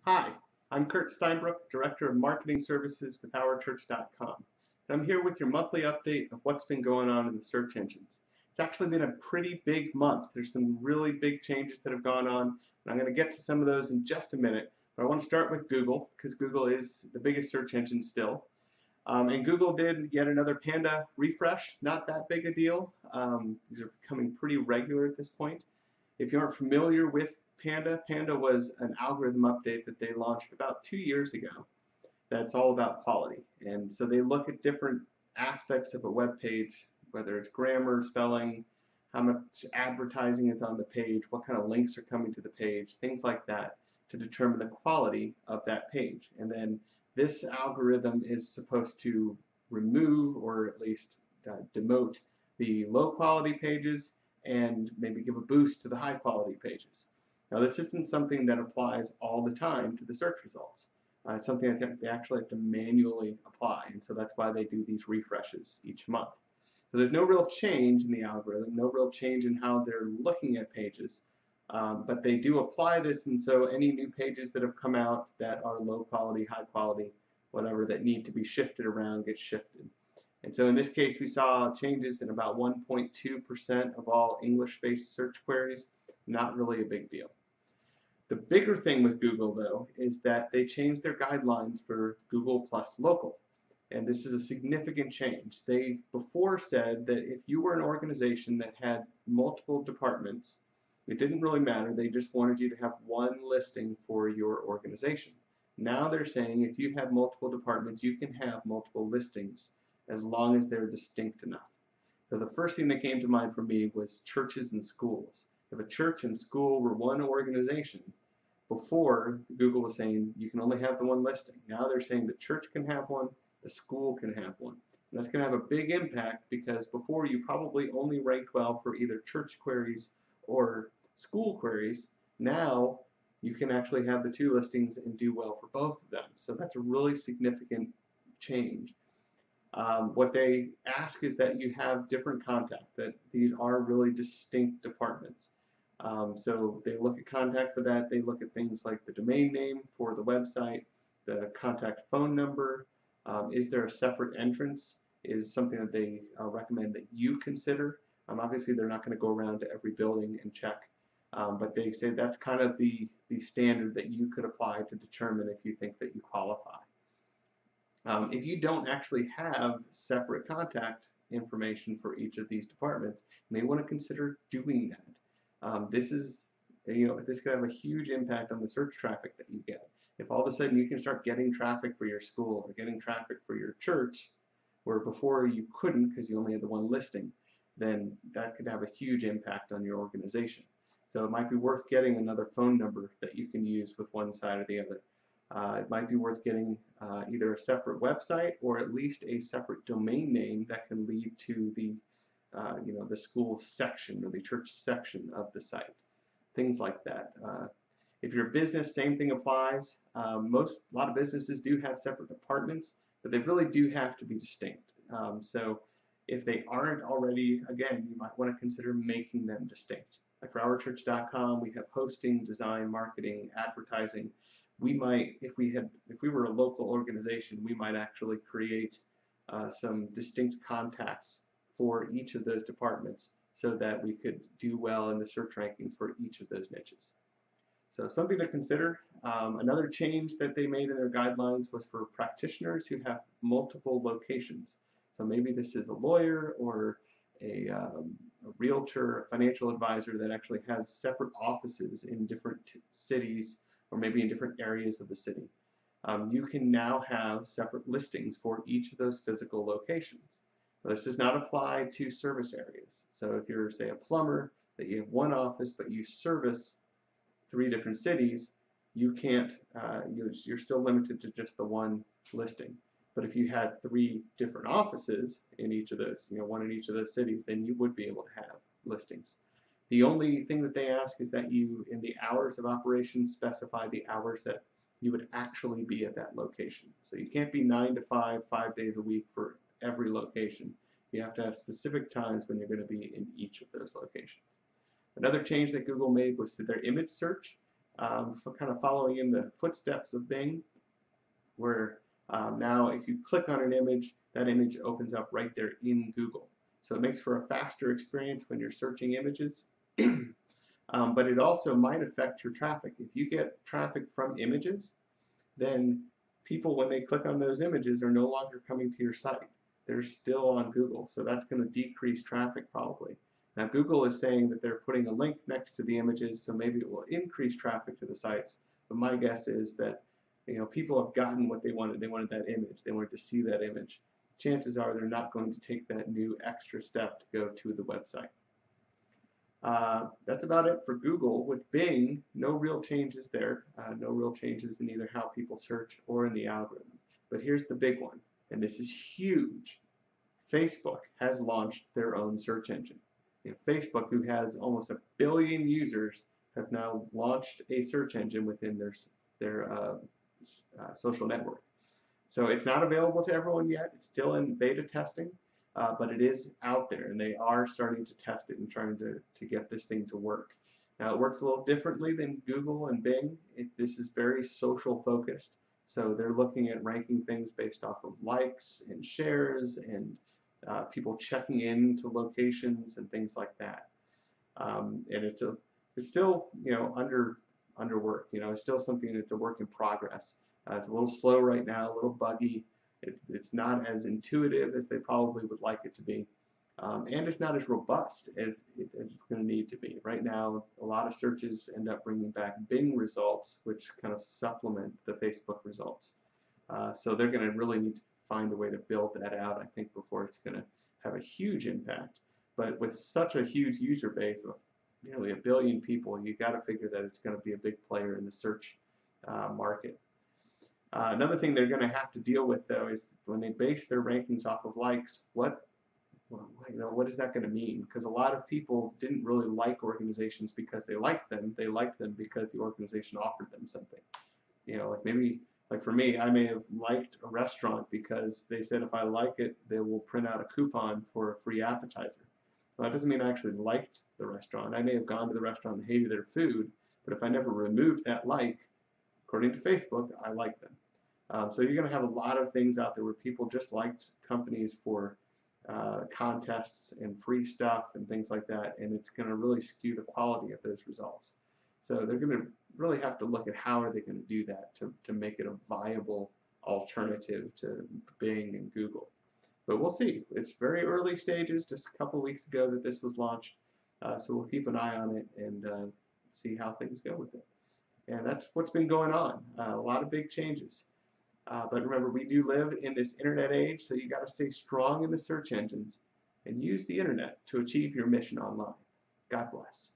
Hi, I'm Kurt Steinbrook, Director of Marketing Services with OurChurch.com. And I'm here with your monthly update of what's been going on in the search engines. It's actually been a pretty big month. There's some really big changes that have gone on, and I'm going to get to some of those in just a minute. But I want to start with Google, because Google is the biggest search engine still. And Google did yet another Panda refresh. Not that big a deal. These are becoming pretty regular at this point. If you aren't familiar with Panda was an algorithm update that they launched about 2 years ago that's all about quality. And so they look at different aspects of a web page, whether it's grammar, spelling, how much advertising is on the page, what kind of links are coming to the page, things like that, to determine the quality of that page. And then this algorithm is supposed to remove or at least demote the low quality pages and maybe give a boost to the high quality pages. Now, this isn't something that applies all the time to the search results. It's something that they actually have to manually apply, and so that's why they do these refreshes each month. So there's no real change in the algorithm, no real change in how they're looking at pages, but they do apply this, and so any new pages that have come out that are low quality, high quality, whatever, that need to be shifted around get shifted. And so in this case, we saw changes in about 1.2% of all English-based search queries. Not really a big deal. The bigger thing with Google, though, is that they changed their guidelines for Google Plus Local. And this is a significant change. They before said that if you were an organization that had multiple departments, it didn't really matter. They just wanted you to have one listing for your organization. Now they're saying if you have multiple departments, you can have multiple listings as long as they're distinct enough. So the first thing that came to mind for me was churches and schools. If a church and school were one organization, before Google was saying you can only have the one listing. Now they're saying the church can have one, the school can have one. And that's going to have a big impact because before you probably only ranked well for either church queries or school queries. Now you can actually have the two listings and do well for both of them. So that's a really significant change. What they ask is that you have different contact, that these are really distinct departments. So they look at contact for that. They look at things like the domain name for the website, the contact phone number. Is there a separate entrance? Is something that they recommend that you consider. Obviously, they're not going to go around to every building and check, but they say that's kind of the standard that you could apply to determine if you think that you qualify. If you don't actually have separate contact information for each of these departments, you may want to consider doing that. This could have a huge impact on the search traffic that you get. If all of a sudden you can start getting traffic for your school or getting traffic for your church, where before you couldn't because you only had the one listing, then that could have a huge impact on your organization. So it might be worth getting another phone number that you can use with one side or the other. It might be worth getting either a separate website or at least a separate domain name that can lead to the school section or the church section of the site. Things like that. If you're a business, same thing applies. A lot of businesses do have separate departments, but they really do have to be distinct. So if they aren't already, again, you might want to consider making them distinct. Like for OurChurch.com, we have hosting, design, marketing, advertising. We might, if we were a local organization, we might actually create some distinct contacts for each of those departments so that we could do well in the search rankings for each of those niches. So something to consider. Another change that they made in their guidelines was for practitioners who have multiple locations. So maybe this is a lawyer or a realtor, a financial advisor that actually has separate offices in different cities or maybe in different areas of the city. You can now have separate listings for each of those physical locations. Now, this does not apply to service areas. So if you're, say, a plumber, that you have one office but you service 3 different cities, you can't, you're still limited to just the one listing. But if you had 3 different offices in each of those, one in each of those cities, then you would be able to have listings. The only thing that they ask is that you, in the hours of operation, specify the hours that you would actually be at that location. So you can't be 9 to 5, 5 days a week for every location. You have to have specific times when you're going to be in each of those locations. Another change that Google made was to their image search. kind of following in the footsteps of Bing, where now if you click on an image, that image opens up right there in Google. So it makes for a faster experience when you're searching images. But it also might affect your traffic. If you get traffic from images, then people, when they click on those images, are no longer coming to your site. They're still on Google, so that's going to decrease traffic probably. Now Google is saying that they're putting a link next to the images, so maybe it will increase traffic to the sites. But my guess is that people have gotten what they wanted. They wanted that image. They wanted to see that image. Chances are they're not going to take that new extra step to go to the website. That's about it for Google. With Bing, no real changes there. No real changes in either how people search or in the algorithm. But here's the big one, and this is huge. Facebook has launched their own search engine. Facebook, who has almost 1 billion users, have now launched a search engine within their social network. So it's not available to everyone yet. It's still in beta testing. But it is out there, and they are starting to test it and trying to get this thing to work. Now, it works a little differently than Google and Bing. This is very social focused, so they're looking at ranking things based off of likes and shares and people checking in to locations and things like that. And it's still under work. It's still something that's a work in progress. It's a little slow right now, a little buggy. It's not as intuitive as they probably would like it to be, and it's not as robust as it's going to need to be. Right now, a lot of searches end up bringing back Bing results, which kind of supplement the Facebook results. So they're going to really need to find a way to build that out, I think, before it's going to have a huge impact. But with such a huge user base of nearly 1 billion people, you've got to figure that it's going to be a big player in the search market. Another thing they're going to have to deal with, though, is when they base their rankings off of likes, what is that going to mean? Because a lot of people didn't really like organizations because they liked them. They liked them because the organization offered them something. Like for me, I may have liked a restaurant because they said if I like it, they will print out a coupon for a free appetizer. Well, that doesn't mean I actually liked the restaurant. I may have gone to the restaurant and hated their food, but if I never removed that like, according to Facebook, I liked them. So you're going to have a lot of things out there where people just liked companies for contests and free stuff and things like that, and it's going to really skew the quality of those results. So they're going to really have to look at how are they going to do that to make it a viable alternative to Bing and Google. But we'll see. It's very early stages, just a couple weeks ago that this was launched, so we'll keep an eye on it and see how things go with it. And that's what's been going on. A lot of big changes. But remember, we do live in this internet age, so you got to stay strong in the search engines and use the internet to achieve your mission online. God bless.